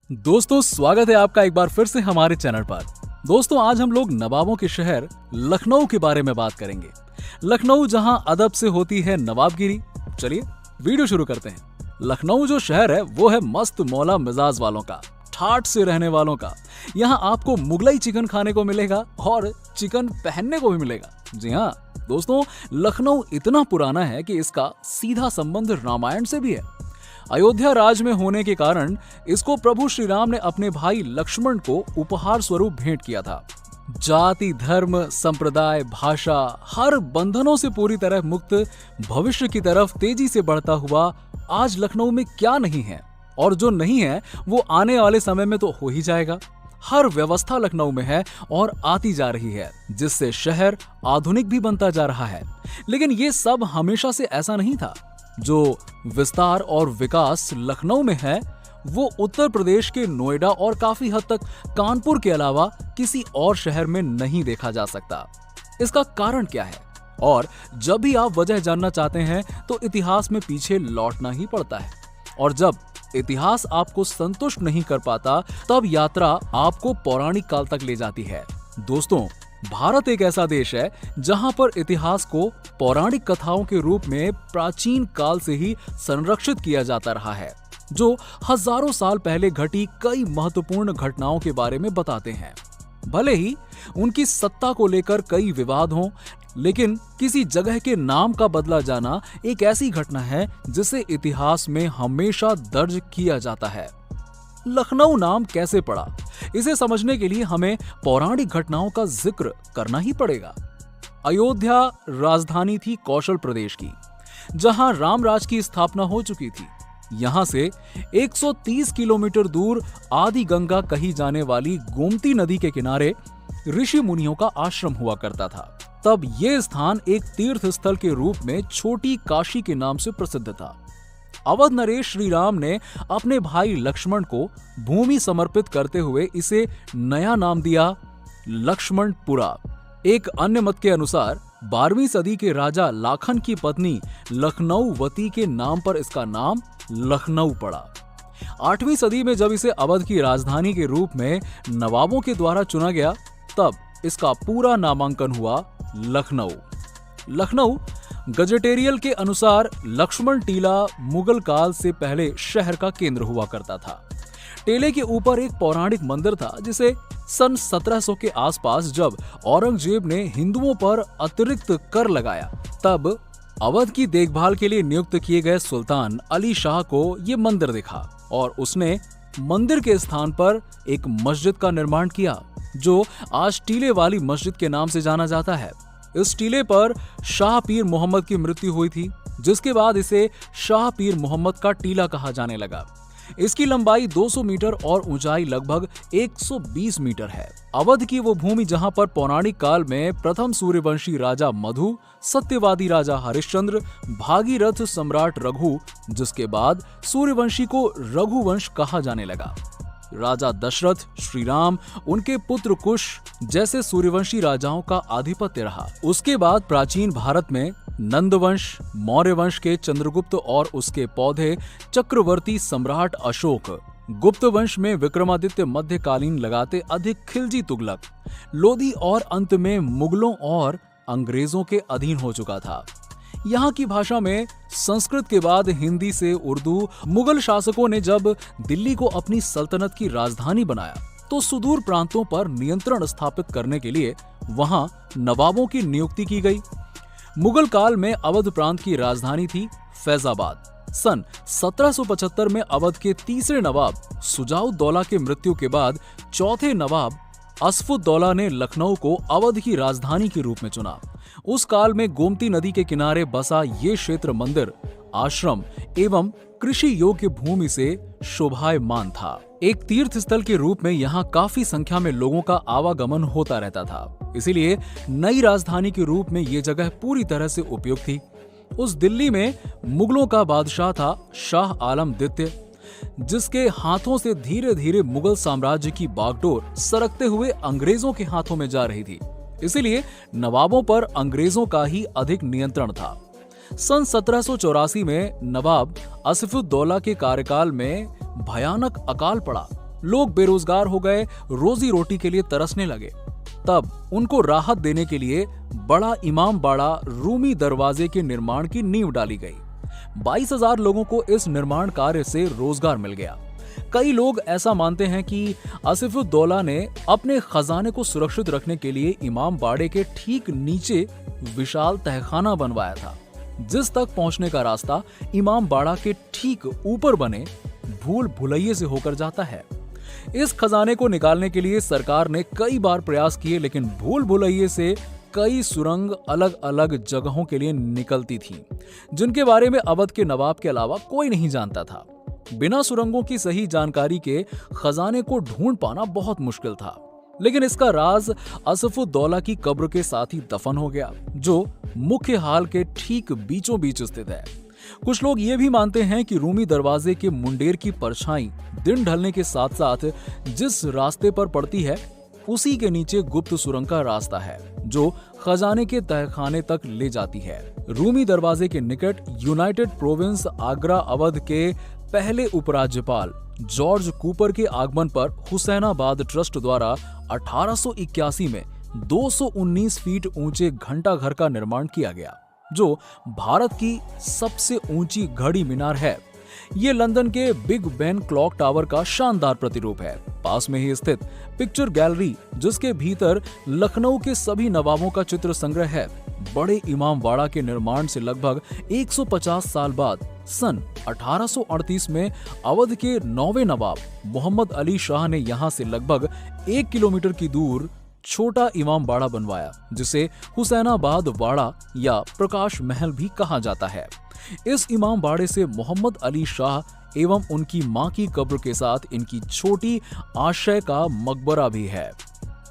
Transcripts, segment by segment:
दोस्तों, स्वागत है आपका एक बार फिर से हमारे चैनल पर। दोस्तों, आज हम लोग नवाबों के शहर लखनऊ के बारे में बात करेंगे। लखनऊ जहां अदब से होती है नवाबगिरी। चलिए वीडियो शुरू करते हैं। लखनऊ जो शहर है वो है मस्त मौला मिजाज वालों का, ठाठ से रहने वालों का। यहाँ आपको मुगलाई चिकन खाने को मिलेगा और चिकन पहनने को भी मिलेगा। जी हाँ दोस्तों, लखनऊ इतना पुराना है कि इसका सीधा संबंध रामायण से भी है। अयोध्या राज में होने के कारण इसको प्रभु श्री राम ने अपने भाई लक्ष्मण को उपहार स्वरूप भेंट किया था। जाति, धर्म, संप्रदाय, भाषा, हर बंधनों से पूरी तरह मुक्त भविष्य की तरफ तेजी से बढ़ता हुआ आज लखनऊ में क्या नहीं है, और जो नहीं है वो आने वाले समय में तो हो ही जाएगा। हर व्यवस्था लखनऊ में है और आती जा रही है, जिससे शहर आधुनिक भी बनता जा रहा है। लेकिन ये सब हमेशा से ऐसा नहीं था। जो विस्तार और विकास लखनऊ में है वो उत्तर प्रदेश के नोएडा और काफी हद तक कानपुर के अलावा किसी और शहर में नहीं देखा जा सकता। इसका कारण क्या है? और जब भी आप वजह जानना चाहते हैं तो इतिहास में पीछे लौटना ही पड़ता है, और जब इतिहास आपको संतुष्ट नहीं कर पाता तब यात्रा आपको पौराणिक काल तक ले जाती है। दोस्तों, भारत एक ऐसा देश है जहां पर इतिहास को पौराणिक कथाओं के रूप में प्राचीन काल से ही संरक्षित किया जाता रहा है, जो हजारों साल पहले घटी कई महत्वपूर्ण घटनाओं के बारे में बताते हैं। भले ही उनकी सत्ता को लेकर कई विवाद हों, लेकिन किसी जगह के नाम का बदला जाना एक ऐसी घटना है जिसे इतिहास में हमेशा दर्ज किया जाता है। लखनऊ नाम कैसे पड़ा, इसे समझने के लिए हमें पौराणिक घटनाओं का जिक्र करना ही पड़ेगा। अयोध्या राजधानी थी कौशल प्रदेश की, जहां रामराज की स्थापना हो चुकी थी। यहां से 130 किलोमीटर दूर आदि गंगा कही जाने वाली गोमती नदी के किनारे ऋषि मुनियों का आश्रम हुआ करता था। तब ये स्थान एक तीर्थ स्थल के रूप में छोटी काशी के नाम से प्रसिद्ध था। अवध नरेश श्री राम ने अपने भाई लक्ष्मण को भूमि समर्पित करते हुए इसे नया नाम दिया लक्ष्मणपुरा। एक अन्य मत के अनुसार 12वीं सदी के राजा लाखन की पत्नी लखनऊवती के नाम पर इसका नाम लखनऊ पड़ा। 8वीं सदी में जब इसे अवध की राजधानी के रूप में नवाबों के द्वारा चुना गया, तब इसका पूरा नामांकन हुआ लखनऊ। लखनऊ गजेटेरियल के अनुसार लक्ष्मण टीला मुगल काल से पहले शहर का केंद्र हुआ करता था। टेले के ऊपर एक पौराणिक मंदिर था, जिसे सन 1700 के आसपास जब औरंगजेब ने हिंदुओं पर अतिरिक्त कर लगाया, तब अवध की देखभाल के लिए नियुक्त किए गए सुल्तान अली शाह को ये मंदिर दिखा और उसने मंदिर के स्थान पर एक मस्जिद का निर्माण किया, जो आज टीले वाली मस्जिद के नाम से जाना जाता है। इस टीले पर शाह पीर मोहम्मद की मृत्यु हुई थी, जिसके बाद इसे शाह पीर मोहम्मद का टीला कहा जाने लगा। इसकी लंबाई 200 मीटर और ऊंचाई लगभग 120 मीटर है। अवध की वो भूमि जहां पर पौराणिक काल में प्रथम सूर्यवंशी राजा मधु, सत्यवादी राजा हरिश्चंद्र, भागीरथ सम्राट रघु, जिसके बाद सूर्यवंशी को रघुवंश कहा जाने लगा, राजा दशरथ, श्री राम, उनके पुत्र कुश जैसे सूर्यवंशी राजाओं का आधिपत्य रहा। उसके बाद प्राचीन भारत में नंदवंश, मौर्य वंश के चंद्रगुप्त और उसके पौधे चक्रवर्ती सम्राट अशोक, गुप्त वंश में विक्रमादित्य, मध्यकालीन लगाते अधिक खिलजी तुगलक, लोधी और अंत में मुगलों और अंग्रेजों के अधीन हो चुका था। यहाँ की भाषा में संस्कृत के बाद हिंदी से उर्दू। मुगल शासकों ने जब दिल्ली को अपनी सल्तनत की राजधानी बनाया तो सुदूर प्रांतों पर नियंत्रण स्थापित करने के लिए वहां नवाबों की नियुक्ति की गई। मुगल काल में अवध प्रांत की राजधानी थी फैजाबाद। सन 1775 में अवध के तीसरे नवाब सुजाउद्दौला के मृत्यु के बाद चौथे नवाब असफुद्दौला ने लखनऊ को अवध की राजधानी के रूप में चुना। उस काल में गोमती नदी के किनारे बसा ये क्षेत्र मंदिर, आश्रम एवं कृषि योग्य भूमि से शोभायमान था। एक तीर्थ स्थल के रूप में यहाँ काफी संख्या में लोगों का आवागमन होता रहता था। इसीलिए नई राजधानी के रूप में ये जगह पूरी तरह से उपयुक्त थी। उस दिल्ली में मुगलों का बादशाह था शाह आलम द्वितीय, जिसके हाथों से धीरे धीरे मुगल साम्राज्य की बागडोर सरकते हुए अंग्रेजों के हाथों में जा रही थी। इसीलिए नवाबों पर अंग्रेजों का ही अधिक नियंत्रण था। सन 1784 में नवाब आसिफुद्दौला के कार्यकाल में भयानक अकाल पड़ा। लोग बेरोजगार हो गए, रोजी रोटी के लिए तरसने लगे। तब उनको राहत देने के लिए बड़ा इमामबाड़ा रूमी दरवाजे के निर्माण की नींव डाली गई। 22,000 लोगों को इस निर्माण कार्य से रोजगार मिल गया। कई लोग ऐसा मानते हैं कि आसिफुद्दौला ने अपने खजाने को सुरक्षित रखने के लिए इमामबाड़े के ठीक नीचे विशाल तहखाना बनवाया था, जिस तक पहुंचने का रास्ता इमामबाड़ा के ठीक ऊपर बने भूल भुलैये से होकर जाता है। इस खजाने को निकालने के लिए सरकार ने कई बार प्रयास किए, लेकिन भूल भुलैये से कई सुरंग अलग अलग जगहों के लिए निकलती थीं, जिनके बारे में अवध के नवाब के अलावा कोई नहीं जानता था। बिना सुरंगों की सही जानकारी के खजाने को ढूंढ पाना बहुत मुश्किल था, लेकिन इसका राज आसिफुद्दौला की कब्र के साथ ही दफन हो गया, जो मुख्य हाल के ठीक बीचों बीच स्थित है। कुछ लोग ये भी मानते हैं कि रूमी दरवाजे के मुंडेर की परछाई दिन ढलने के साथ साथ जिस रास्ते पर पड़ती है, उसी के नीचे गुप्त सुरंग का रास्ता है, जो खजाने के तहखाने तक ले जाती है। रूमी दरवाजे के निकट यूनाइटेड प्रोविंस आगरा अवध के पहले उपराज्यपाल जॉर्ज कूपर के आगमन पर हुसैनाबाद ट्रस्ट द्वारा 1881 में 219 फीट ऊंचे घंटा घर का निर्माण किया गया, जो भारत की सबसे ऊंची घड़ी मीनार है। ये लंदन के बिग बेन क्लॉक टावर का शानदार प्रतिरूप है। पास में ही स्थित पिक्चर गैलरी, जिसके भीतर लखनऊ के सभी नवाबों का चित्र संग्रह है, बड़े इमामबाड़ा के निर्माण से लगभग 150 साल बाद सन 1838 में अवध के 9वें नवाब मोहम्मद अली शाह ने यहाँ से लगभग 1 किलोमीटर की दूर छोटा इमामबाड़ा बनवाया, जिसे हुसैनाबाद वाड़ा या प्रकाश महल भी कहा जाता है। इस इमामबाड़े से मोहम्मद अली शाह एवं उनकी मां की कब्र के साथ इनकी छोटी आश्रय का मकबरा भी है।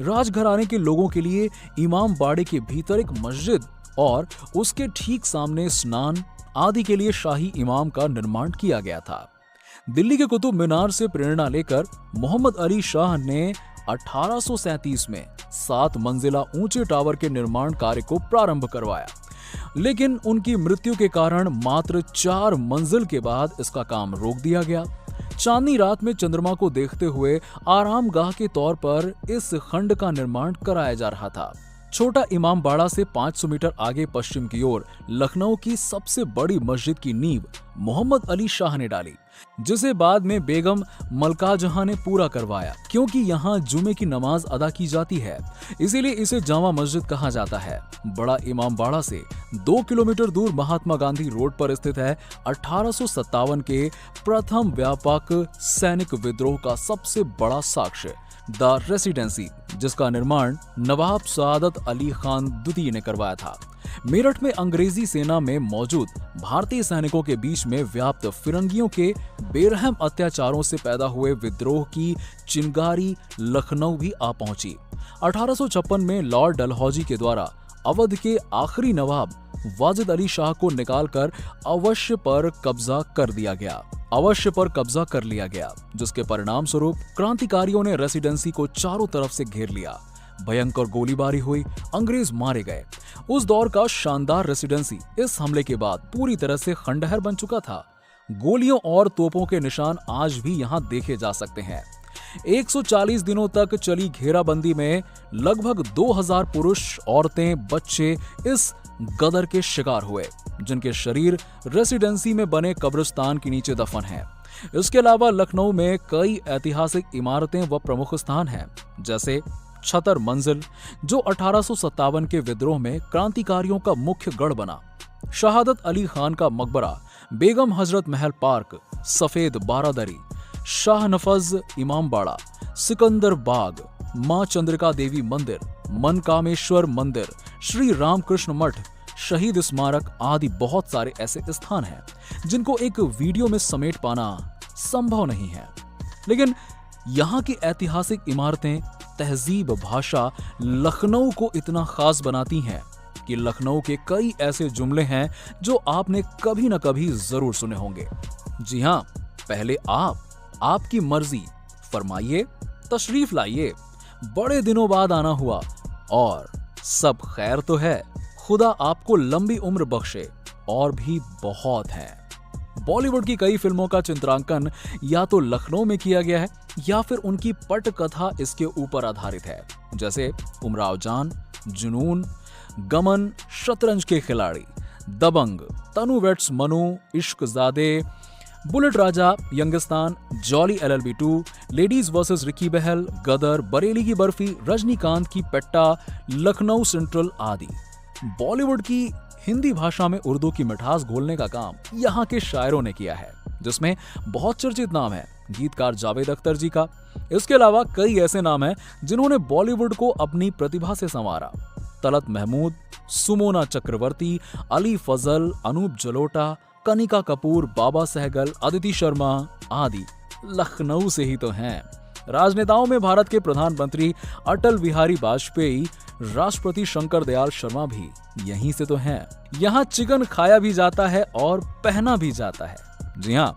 राजघराने के लोगों के लिए इमामबाड़े के भीतर एक मस्जिद और उसके ठीक सामने स्नान आदि के लिए शाही इमाम का निर्माण किया गया था। दिल्ली के कुतुब मीनार से प्रेरणा लेकर मोहम्मद अली शाह ने 1837 में 7 मंजिला ऊंचे टावर के निर्माण कार्य को प्रारंभ करवाया, लेकिन उनकी मृत्यु के कारण मात्र 4 मंजिल के बाद इसका काम रोक दिया गया। चांदनी रात में चंद्रमा को देखते हुए आरामगाह के तौर पर इस खंड का निर्माण कराया जा रहा था। छोटा इमामबाड़ा से 500 मीटर आगे पश्चिम की ओर लखनऊ की सबसे बड़ी मस्जिद की नींव मोहम्मद अली शाह ने डाली, जिसे बाद में बेगम मलका जहां ने पूरा करवाया। क्योंकि यहाँ जुमे की नमाज अदा की जाती है, इसीलिए इसे जामा मस्जिद कहा जाता है। बड़ा इमामबाड़ा से 2 किलोमीटर दूर महात्मा गांधी रोड पर स्थित है 1857 के प्रथम व्यापक सैनिक विद्रोह का सबसे बड़ा साक्ष्य, द रेसिडेंसी, जिसका निर्माण नवाब सआदत अली खान द्वितीय ने करवाया था। मेरठ में अंग्रेजी सेना में मौजूद भारतीय सैनिकों के बीच में व्याप्त फिरंगियों के बेरहम अत्याचारों से पैदा हुए विद्रोह की चिंगारी लखनऊ भी आ पहुंची। 1856 में लॉर्ड डलहौजी के द्वारा अवध के आखिरी नवाब वाजिद अली शाह को निकालकर अवश्य पर कब्जा कर लिया गया, जिसके परिणाम स्वरूप क्रांतिकारियों ने रेसिडेंसी को चारों तरफ से घेर लिया। भयंकर गोलीबारी हुई, अंग्रेज मारे गए। उस दौर का शानदार रेसिडेंसी इस हमले के बाद पूरी तरह से खंडहर बन चुका था। गोलियों और तोपों के निशान आज भी यहाँ देखे जा सकते हैं। 140 दिनों तक चली घेराबंदी में लगभग 2000 पुरुष, औरतें, बच्चे इस गदर के शिकार हुए, जिनके शरीर रेसिडेंसी में बने कब्रिस्तान के नीचे दफन हैं। इसके अलावा लखनऊ में कई ऐतिहासिक इमारतें व प्रमुख स्थान हैं, जैसे छतर मंजिल, जो 1857 के विद्रोह में क्रांतिकारियों का मुख्य गढ़ बना, शहादत अली खान का मकबरा, बेगम हजरत महल पार्क, सफेद बारादरी, शाह नफज इमामबाड़ा, सिकंदर बाग, मां चंद्रिका देवी मंदिर, मनकामेश्वर मंदिर, श्री रामकृष्ण मठ, शहीद स्मारक आदि बहुत सारे ऐसे स्थान हैं जिनको एक वीडियो में समेट पाना संभव नहीं है। लेकिन यहाँ की ऐतिहासिक इमारतें, तहजीब, भाषा लखनऊ को इतना खास बनाती हैं कि लखनऊ के कई ऐसे जुमले हैं जो आपने कभी न कभी जरूर सुने होंगे। जी हाँ, पहले आपकी मर्जी, फरमाइए, तशरीफ लाइए, बड़े दिनों बाद आना हुआ और सब खैर तो है, खुदा आपको लंबी उम्र बख्शे, और भी बहुत है। बॉलीवुड की कई फिल्मों का चित्रांकन या तो लखनऊ में किया गया है या फिर उनकी पटकथा इसके ऊपर आधारित है, जैसे उमराव जान, जुनून, गमन, Shatranj ke Khiladi, Dabangg, Tanu weds Manu, Ishaqzaade, bullet Raja, Youngistan, jolly LLB 2, ladies versus Ricky Bahl, Gadar, Bareilly ki Barfi, Rajinikanth की पेट्टा, लखनऊ सेंट्रल आदि। बॉलीवुड की हिंदी भाषा में उर्दू की मिठास घोलने का काम यहाँ के शायरों ने किया है, जिसमें बहुत चर्चित नाम है गीतकार जावेद अख्तर जी का। इसके अलावा कई ऐसे नाम हैं जिन्होंने बॉलीवुड को अपनी प्रतिभा से संवारा। तलत महमूद, सुमोना चक्रवर्ती, अली फजल, अनूप जलोटा, कनिका कपूर, बाबा सहगल, अदिति शर्मा आदि लखनऊ से ही तो हैं। राजनेताओं में भारत के प्रधानमंत्री अटल बिहारी वाजपेयी, राष्ट्रपति शंकर दयाल शर्मा भी यहीं से तो हैं। यहाँ चिकन खाया भी जाता है और पहना भी जाता है। जी हाँ,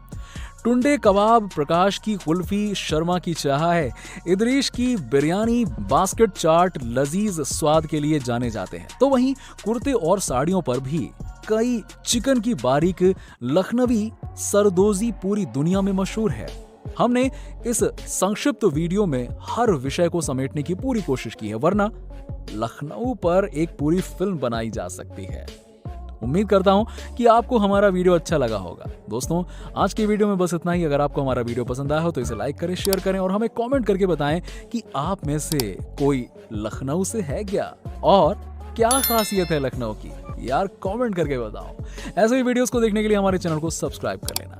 टुंडे कबाब, प्रकाश की कुल्फी, शर्मा की चाय, इदरीश की बिरयानी, बास्केट चाट लजीज स्वाद के लिए जाने जाते हैं। तो वहीं कुर्ते और साड़ियों पर भी कई चिकन की बारीक लखनवी सरदोजी पूरी दुनिया में मशहूर है। हमने इस संक्षिप्त वीडियो में हर विषय को समेटने की पूरी कोशिश की है, वरना लखनऊ पर एक पूरी फिल्म बनाई जा सकती है। उम्मीद करता हूं कि आपको हमारा वीडियो अच्छा लगा होगा। दोस्तों, आज की वीडियो में बस इतना ही। अगर आपको हमारा वीडियो पसंद आया हो तो इसे लाइक करें, शेयर करें और हमें कमेंट करके बताएं कि आप में से कोई लखनऊ से है क्या और क्या खासियत है लखनऊ की। यार कमेंट करके बताओ। ऐसे ही वीडियोस को देखने के लिए हमारे चैनल को सब्सक्राइब कर लेना।